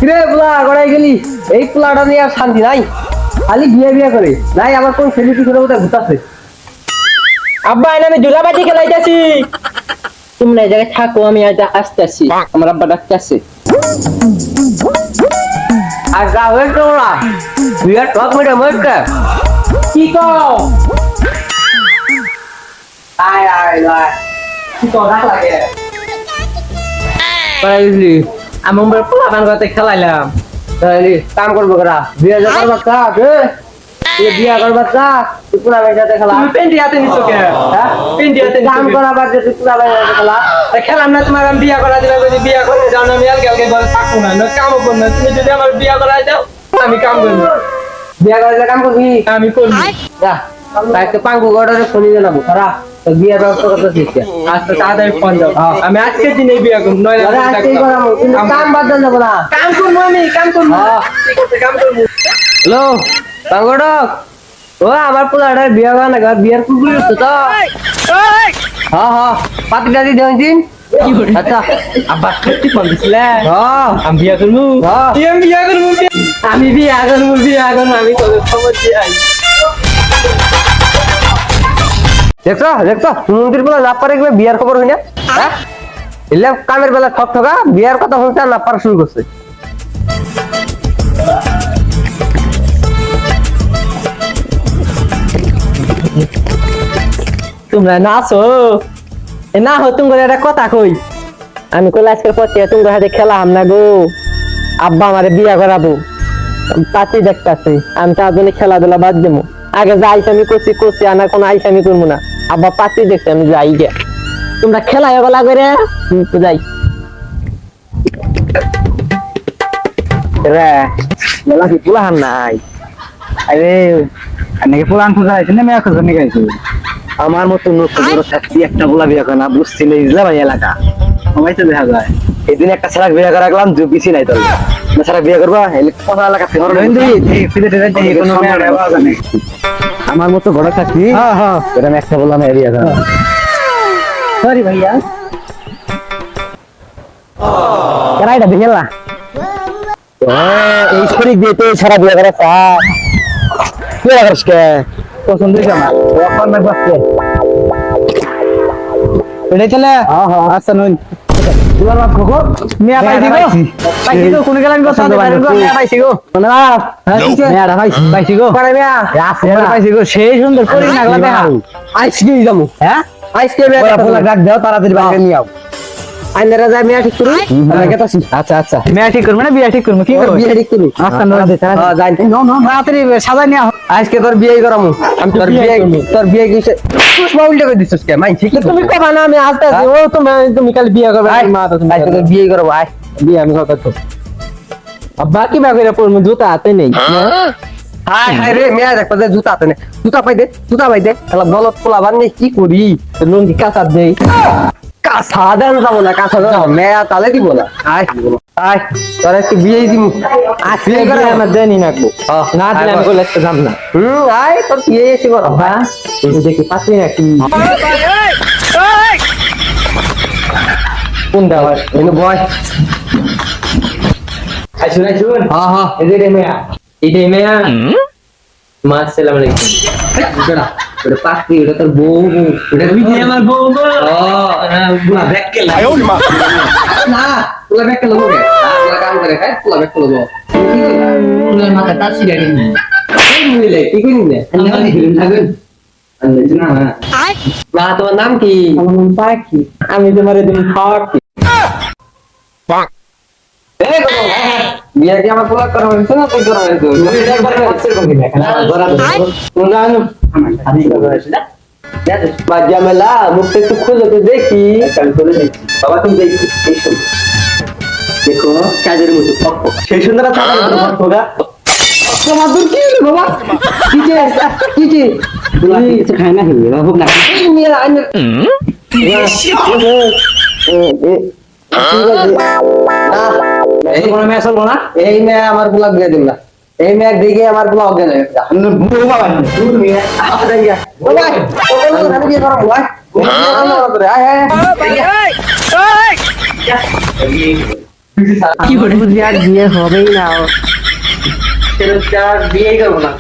কিরে পোলা গড়াই গেলি? এই পোলাটা নিয়ে আর শান্তি নাই, খালি বিয়ে বিয়ে করে নাই। আমার কোন ছেলেটি করে বোধহয় ঘুরতাছে। আব্বা এনে আমি জুলাবাজি খেলাইতেছি, তোমরা এই জায়গায় থাকো, আমি আসতেছি, আমার আব্বা ডাকতেছে। আর গা হয়ে তো না বিয়ে টক মেরে মরকে কি কও? আয় আয় আয় কি কও ডাক লাগে? পাইলি আমি আমার পোলা বানগাতে খেলাইলাম। তাহলে কাম করবো করা বিয়ে যা করবা কা বে তুই বিয়ে করবা কা তুই পুরা বেজাতে খেলা তুমি পেন্টি হাতে নিছো কে? হ্যাঁ পেন্টি হাতে কাম করা বাদ দিয়ে তুই পুরা বেজাতে খেলা। তা খেলাম না, তোমার আমি বিয়া করা দিলে যদি বিয়া করে যাও না, আমি আলগে আলগে ঘরে থাকবো না, না কামও করবো না। তুমি যদি আমার বিয়া করাই দাও আমি কাম করবো, বিয়ে করে কাম করবি আমি করবো। যা তাইকে পাঙ্গু গড়রে ফোনি জানাবো করা তো বিয়ে ব্যবস্থা করতে শিখছে আজকে তাড়াতাড়ি ফোন দাও, আমি আজকের দিনে বিয়া করবো, নয় আরে আজকেই করাবো কিন্তু কাম বাদ দেন যাবো না। কাম করবো, আমি কাম করবো, হ্যাঁ। ঠিক আছে কাম করবো। হ্যালো পাঙ্গড়ক ও আমার পোলাটার বিয়ে হয় না বিয়ের কুকুর তো তো হ্যাঁ হ্যাঁ পাতি দাদি দেন দিন আচ্ছা আব্বা সত্যি ফোন দিছিলে? হ্যাঁ আমি বিয়া করবো, হ্যাঁ। আমি বিয়া করবো, আমি বিয়া করবো, আমি তোদের খবর দিয়ে আই। দেখছো দেখছো মন্দির বলে না পারে বিয়ার খবর হই না হ্যাঁ এলে কামের বেলা ঠক ঠকা বিয়ার কথা শুনছে আর না পারা শুরু করছে। তোমরা নাচো না হো, তোমার একটা কথা কই, আমি কইলে আজকের পর থেকে তোমার হাতে খেলা হাম না গো, আব্বা আমারে বিয়া করাবো, পাতি দেখতেছি, আমি তার জন্য খেলাধুলা বাদ দেবো। আগে যা আইসামি করছি করছি, আর কোনো আইসামি করবো না, আব্বা পাতি দেখছে, আমি যাই গে, তোমরা খেলা গলা করে যাই রে মেলা কি পুলাহান নাই আরে নাকি পুলাহান খুঁজা হয়েছে না মেয়া খুঁজা নিয়ে গেছে আমার মতো নতুন বড় থাকতি একটা বলা বিয়ে করে না বুঝছি না ইসলাম এলাকা সবাই তো দেখা যায় এদিন একটা ছেলে বিয়ে করে রাখলাম যে পিছিয়ে নাই তোর না ছাড়া বিয়ে করবা এলে কোন এলাকা থেকে কোনো মেয়ে আমার মতো বড় থাকতি হ্যাঁ হ্যাঁ এটা একটা বললাম এরিয়া সরি ভাইয়া কেন এটা দেখে না এই শরীর দিয়ে তো সারা বিয়ে করে কি লাগাস কে পছন্দ হয়েছে আমার এখন না বাচ্চা এটাই চলে আচ্ছা নুন দুবার বাপ খোকো মেয়া পাইছি গো পাইছি গো কোন গেলাম গো সাথে বাইরে গো মেয়া পাইছি গো না মেয়াটা পাইছি পাইছি গো পরে মেয়া মেয়া পাইছি গো সেই সুন্দর করি না গলা দেখা আইসকে যাবো হ্যাঁ আইসকে মেয়া ফুলা ডাক দাও তাড়াতাড়ি বাইরে নিয়ে আও আইনারা যায় মেয়া ঠিক করুন আচ্ছা আচ্ছা মেয়া ঠিক করবো না বিয়া ঠিক করবো কি করবো বিয়া ঠিক করবো আচ্ছা তাড়াতাড়ি সাজাই নিয়ে আজকে তোর বিয়ে করামু আমি তোর বিয়ে কিসে পুষ্পা উল্টে করে দিছিস কে মাই ঠিক তুমি কবা না, আমি আসতে আছি, ও তুমি কাল বিয়া করবে, মা তো তুমি আজকে তোর বিয়ে করবো আয় বিয়ে আমি কথা তো আব্বা কি বাগেরা পড়মু, জুতা হাতে নেই। হায় হায় রে মেয়া দেখ পাতে জুতা আতে জুতা পাই দে তাহলে বলত পোলা বান কি করি লুঙ্গি কাঁচা দেই, কাঁচা দেন যাবো না কাঁচা দেন মেয়া তালে দিব না আয় আয় তোর একটু বিয়ে দিব আজকে করে আমার দেনি নাকবো, না দিলে আমি কইলে আজকে যাম না। আয় তোর বিয়ে এসে করো আব্বা এই যে দেখি পাচ্ছি নাকি কোন দেওয়া এনে বয় আইসুন আইসুন, হ্যাঁ হ্যাঁ এই মেয়া এইটাই মেয়া মা আসসালামু আলাইকুম। ওটা পাখি ওটা তোর বউ ওটা তুই যে আমার বউ গো, পুলা ব্যাগ কেলা না পুলা ব্যাগ কেলা বউ পুলা কাম করে খায় পুলা ব্যাগ কেলা বউ পুলার মাথা তার সিগারেট নিয়ে এই মিলে কি করি না আন্না দি ফিল্ম থাকেন আন্না জানা না তোমার নাম কি আমার নাম পাখি, আমি তোমার দিন খাওয়াচ্ছি। এই গো বিয়ে কি আমার পুলা করা হইছে না তুই করা হইছে বিয়ে একবার হচ্ছে কোন দিন না ধরা না না বাজামেলা মুখটা একটু খুলে তো দেখি বাবা তুমি দেখি দেখো কাজের মতো সেই সুন্দর তোমার দূর কি হলো বাবা কি কিছু খায় না খেলে বাবু না এই মেয়ে আমার গোলাপ দিয়ে দিল না এই মেয়ে দিকে আমার গোলাপ দিয়ে কি করে বুঝি আর বিয়ে হবেই না বিয়ে করবো না